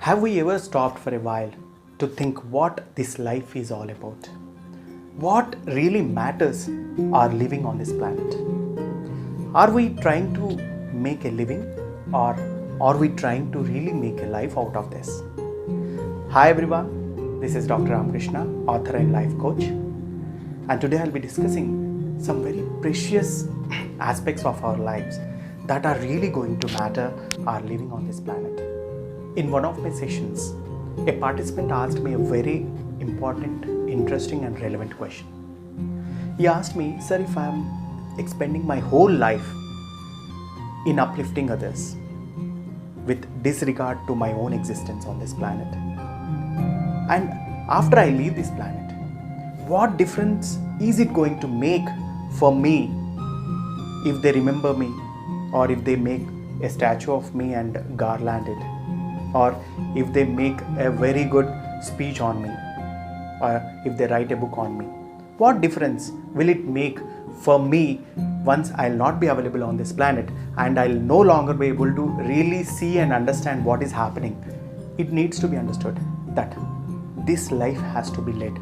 Have we ever stopped for a while to think what this life is all about? What really matters are living on this planet? Are we trying to make a living, or are we trying to really make a life out of this? Hi everyone, this is Dr. Ramakrishna, author and life coach, and today I'll be discussing some very precious aspects of our lives that are really going to matter are living on this planet. In one of my sessions, a participant asked me a very important, interesting and relevant question. He asked me, sir, if I am expending my whole life in uplifting others with disregard to my own existence on this planet, and after I leave this planet, what difference is it going to make for me if they remember me, or if they make a statue of me and garland it, or if they make a very good speech on me, or if they write a book on me? What difference will it make for me once I'll not be available on this planet and I'll no longer be able to really see and understand what is happening? It needs to be understood that this life has to be led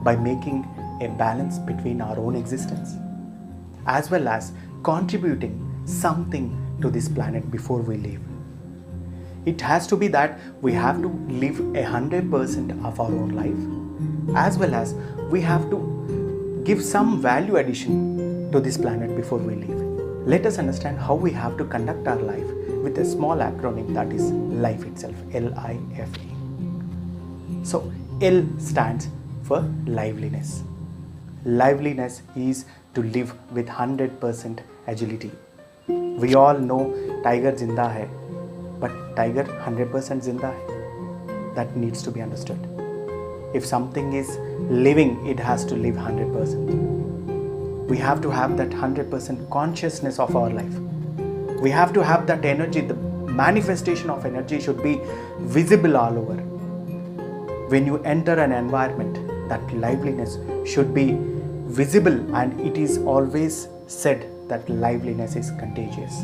by making a balance between our own existence as well as contributing something to this planet before we leave. It has to be that we have to live 100% of our own life, as well as we have to give some value addition to this planet before we leave. Let us understand how we have to conduct our life with a small acronym, that is life itself, L-I-F-E. So L stands for liveliness. Liveliness is to live with 100% agility. We all know tiger zinda hai, but tiger 100% zinda hai. That needs to be understood. If something is living, it has to live 100%. We have to have that 100% consciousness of our life. We have to have that energy. The manifestation of energy should be visible all over. When you enter an environment, that liveliness should be visible, and it is always said that liveliness is contagious.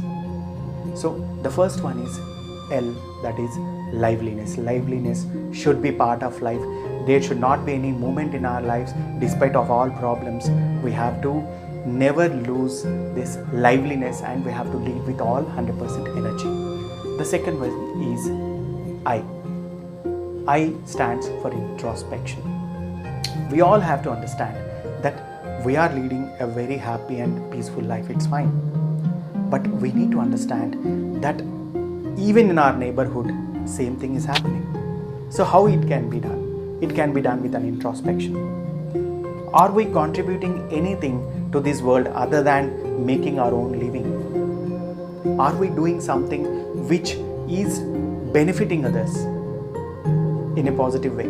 So the first one is L, that is liveliness. Liveliness should be part of life. There should not be any moment in our lives, despite of all problems. We have to never lose this liveliness, and we have to lead with all 100% energy. The second one is I. I stands for introspection. We all have to understand that we are leading a very happy and peaceful life. It's fine. But we need to understand that even in our neighborhood, same thing is happening. So how it can be done? It can be done with an introspection. Are we contributing anything to this world other than making our own living? Are we doing something which is benefiting others in a positive way?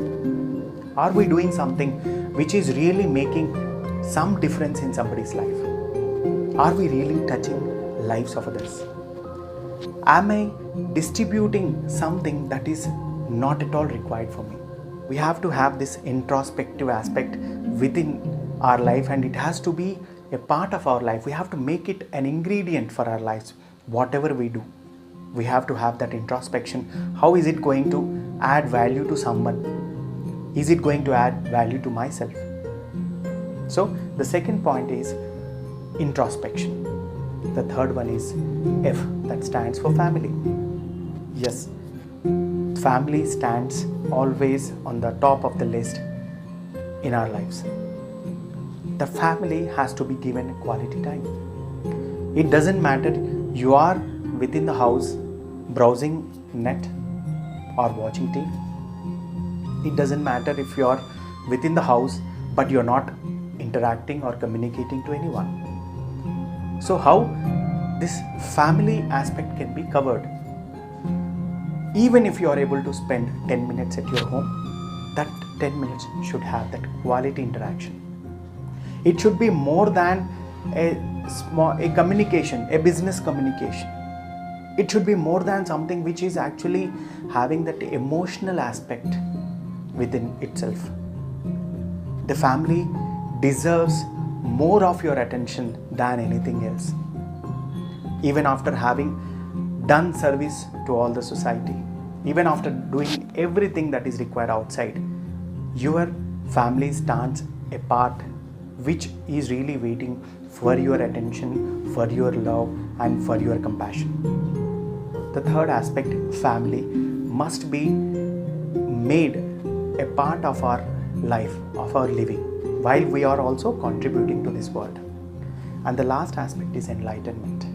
Are we doing something which is really making some difference in somebody's life? Are we really touching lives of others? Am I distributing something that is not at all required for me? We have to have this introspective aspect within our life, and it has to be a part of our life. We have to make it an ingredient for our lives. Whatever we do, we have to have that introspection. How is it going to add value to someone? Is it going to add value to myself? So the second point is introspection. The third one is F, that stands for family. Yes, family stands always on the top of the list in our lives. The family has to be given quality time. It doesn't matter you are within the house browsing net or watching TV. It doesn't matter if you are within the house but you're not interacting or communicating to anyone. So how this family aspect can be covered? Even if you are able to spend 10 minutes at your home, that 10 minutes should have that quality interaction. It should be more than a communication, a business communication. It should be more than something which is actually having that emotional aspect within itself. The family deserves more of your attention than anything else. Even after having done service to all the society, even after doing everything that is required outside, your family stands apart, which is really waiting for your attention, for your love, and for your compassion. The third aspect, family, must be made a part of our life, of our living, while we are also contributing to this world. And the last aspect is enlightenment.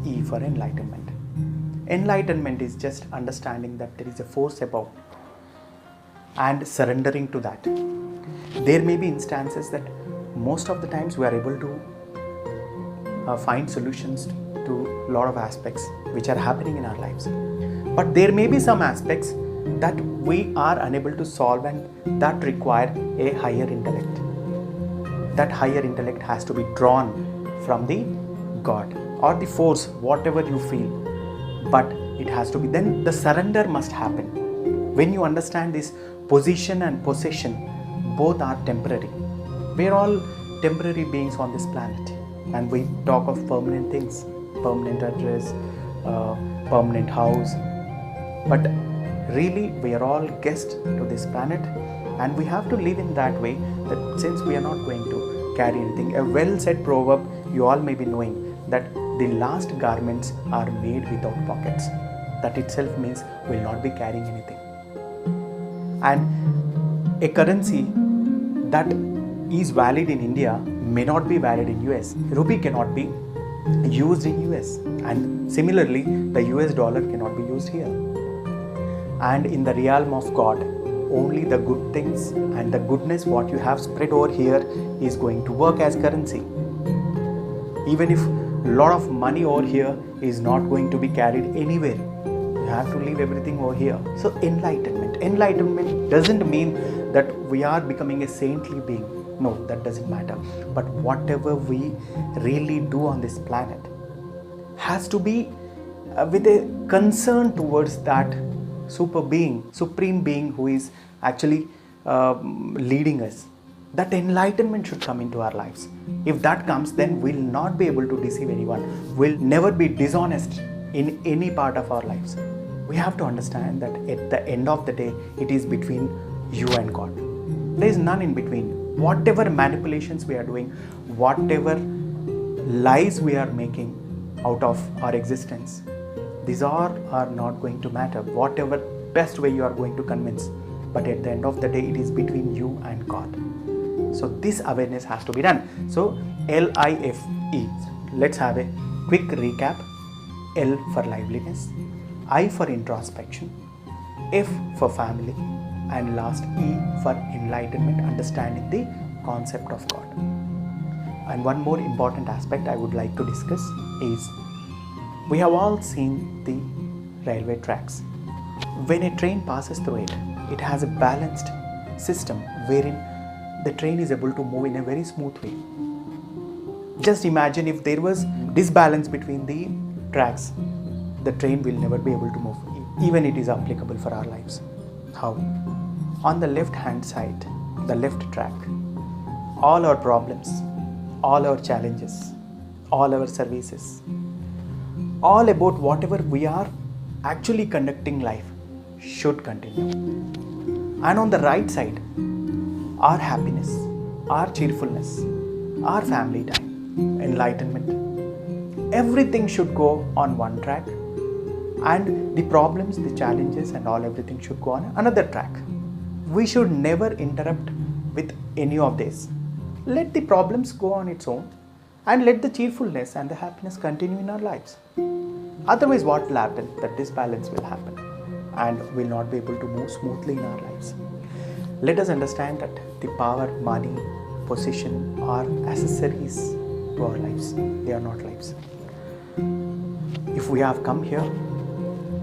E for enlightenment. Enlightenment is just understanding that there is a force above and surrendering to that. There may be instances that most of the times we are able to find solutions to a lot of aspects which are happening in our lives. But there may be some aspects that we are unable to solve and that require a higher intellect. That higher intellect has to be drawn from the God or the force, whatever you feel. But it has to be, then the surrender must happen. When you understand this position and possession, both are temporary. We are all temporary beings on this planet, and we talk of permanent things, permanent address, permanent house. But really, we are all guests to this planet, and we have to live in that way, that since we are not going to carry anything. A well said proverb, you all may be knowing, that the last garments are made without pockets. That itself means we will not be carrying anything. And a currency that is valid in India may not be valid in US. Rupee cannot be used in US, and similarly the US dollar cannot be used here. And in the realm of God, only the good things and the goodness what you have spread over here is going to work as currency. Even if a lot of money over here is not going to be carried anywhere, you have to leave everything over here. So enlightenment doesn't mean that we are becoming a saintly being. No, that doesn't matter. But whatever we really do on this planet has to be with a concern towards that supreme being who is actually leading us. That enlightenment should come into our lives. If that comes, then we'll not be able to deceive anyone. We'll never be dishonest in any part of our lives. We have to understand that at the end of the day, it is between you and God. There is none in between. Whatever manipulations we are doing, whatever lies we are making out of our existence, these are not going to matter. Whatever best way you are going to convince, but at the end of the day, it is between you and God. So this awareness has to be done. So LIFE. Let's have a quick recap. L for liveliness, I for introspection, F for family, and last E for enlightenment, understanding the concept of God. And one more important aspect I would like to discuss is, we have all seen the railway tracks. When a train passes through it, it has a balanced system wherein the train is able to move in a very smooth way. Just imagine if there was disbalance between the tracks, the train will never be able to move. Even it is applicable for our lives. How? On the left hand side, the left track, all our problems, all our challenges, all our services, all about whatever we are actually conducting life should continue. And on the right side, our happiness, our cheerfulness, our family time, enlightenment, everything should go on one track, and the problems, the challenges and all, everything should go on another track. We should never interrupt with any of this. Let the problems go on its own, and let the cheerfulness and the happiness continue in our lives. Otherwise, what will happen? That disbalance will happen, and we'll not be able to move smoothly in our lives. Let us understand that the power, money, possession are accessories to our lives. They are not lives. If we have come here,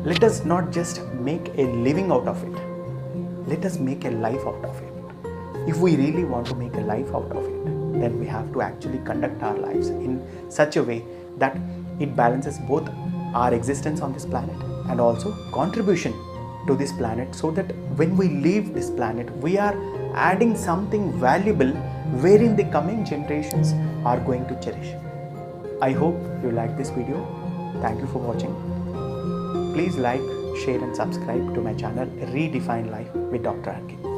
let us not just make a living out of it. Let us make a life out of it. If we really want to make a life out of it, then we have to actually conduct our lives in such a way that it balances both our existence on this planet and also contribution to this planet, so that when we leave this planet, we are adding something valuable wherein the coming generations are going to cherish. I hope you like this video. Thank you for watching. Please like, share and subscribe to my channel Redefine Life with Dr. Arkin.